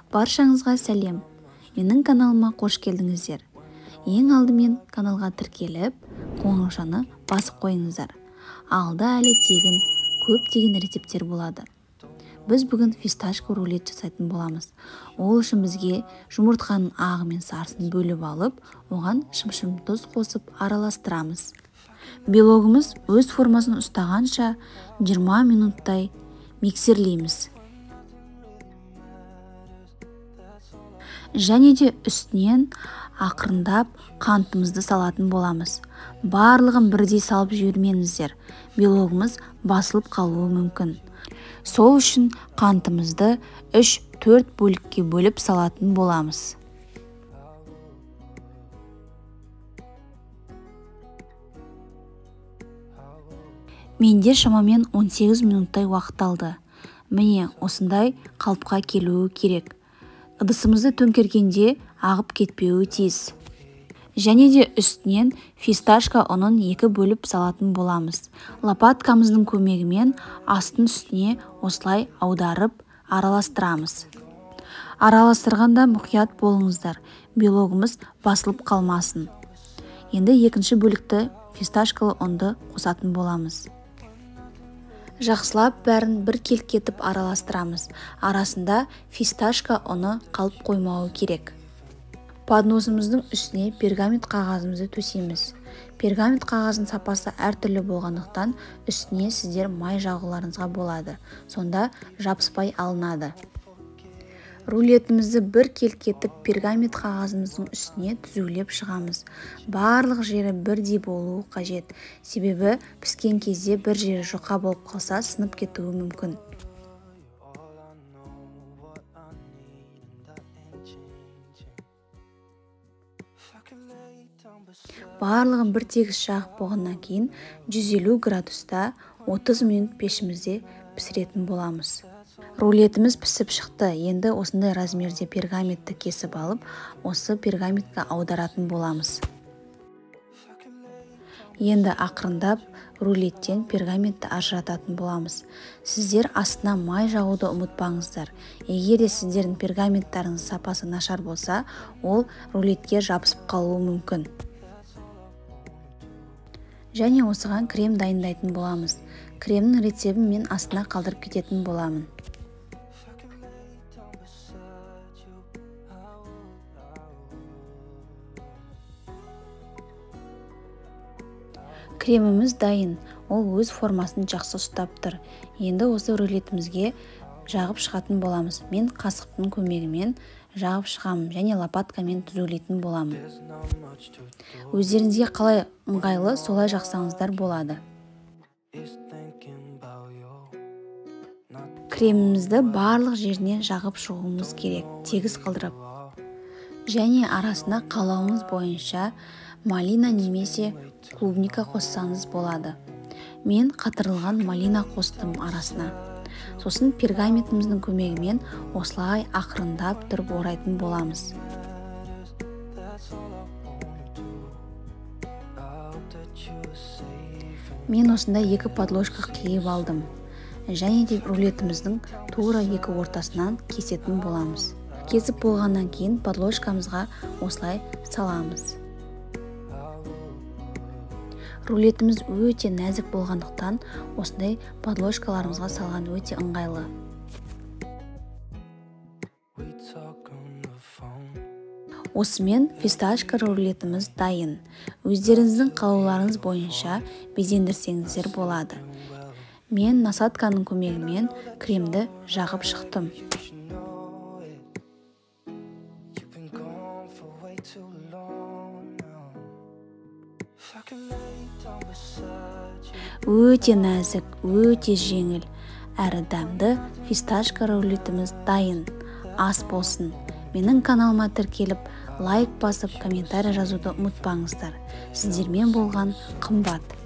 Баршаңызға сәлем. Менің каналыма қош келдіңіздер. Ең алдымен каналға тіркеліп, қоңыраушаны басып қойыңыздар. Алда әлі тегін көптеген рецептер болады. Біз бүгін фисташка рулет жасайтын боламыз. Ол үшін бізге жұмыртқаның ағы мен сарысын бөліп алып, оған шым-шым тұз қосып араластырамыз. Белогымыз өз формасын ұстағанша 20 минуттай миксерлейміз. Және де үстінен ақырындап қантымызды салатын боламыз. Барлығын бірдей салып жібермеңіздер. Белогымыз басылып қалуы мүмкін. Сол үшін қантымызды 3-4 бөлікке бөліп салатын боламыз. Менде шамамен 18 минуттай уақыт алды. Міне осындай қалыпқа келуі керек. Ыдысымызды төңкергенде ағып кетпеуі тиіс. Және де үстінен фисташка ұнын 2 бөліп салатын боламыз. Лопаткамыздың көмегімен астын үстіне осылай аударып араластырамыз. Араластырғанда мұқият болыңыздар, белогымыз басылып қалмасын. Енді екінші бөлікті фисташкалы ұнды қосатын боламыз. Жақсылап бәрін бір келкетіп араластырамыз. Арасында фисташка ұны қалып қоймауы керек. Подносымыздың үстіне пергамент қағазымызды төсейміз. Пергамент қағазының сапасы әртүрлі болғандықтан үстіне сіздер май жағуларыңызға болады. Сонда жабыспай алынады. Рулетімізді бір келкетіп пергамент қағазымыздың үстіне түзулеп шығамыз. Барлық жері бірдей болуы қажет. Себебі піскен кезде бір жері жұқа болып қалса сынып кетуі мүмкін. Барлығын бір тегіс жағып болғаннан кейін 150 градуста 30 минут пешімізде пісіретін боламыз. Рулетіміз пісіп шықты. Енді осындай размерде пергаментті кесіп алып, осы пергаментке аударатын боламыз. Енді ақырындап рулеттен пергаментті ажырататын боламыз. Сіздер астына май жағуды ұмытпаңыздар. Егер де сіздердің пергаменттарыңыз сапасы нашар болса, ол рулетке жабысып қалуы мүмкін. Және осыған крем дайындайтын боламыз. Кремнің рецебін мен астына қалдырып кететін боламын. Креміміз дайын. Ол өз формасын жақсы ұстап тұр. Енді осы рулетімізге жағып шығатын боламыз. Мен қасықтың көмегімен жағып шығамын және лопаткамен түзулейтін боламын. Өздеріңізге қалай ыңғайлы, солай жақсаңыздар болады. Кремімізді барлық жеріне жағып шығуымыз керек, тегіс қалдырып. Және арасына қалауыңыз бойынша малина немесе клубника қоссаңыз болады. Мен қатырылған малина қостым арасына. Сосын пергаментіміздің көмегімен осылай ақырындап тұрып орайтын боламыз. Мен осында 2 подложка қиып алдым. Және де рулетіміздің тура 2 ортасынан кесетін боламыз. Кесіп болғаннан кейін подложкамызға осылай саламыз. Рулетіміз өте нәзік болғандықтан осындай подложкаларымызға салған өте ыңғайлы. Осымен фисташка рулетіміз дайын. Өздеріңіздің қалауларыңыз бойынша безендірсеңіздер болады. Мен насадканың көмегімен кремді жағып шықтым. Өте нәзік, өте жеңіл, әрі дәмді фисташка рулетіміз дайын. Ас болсын. Менің каналыма тіркеліп, лайк басып, комментарий жазуды ұмытпаңыздар. Сіздермен болған қымбат.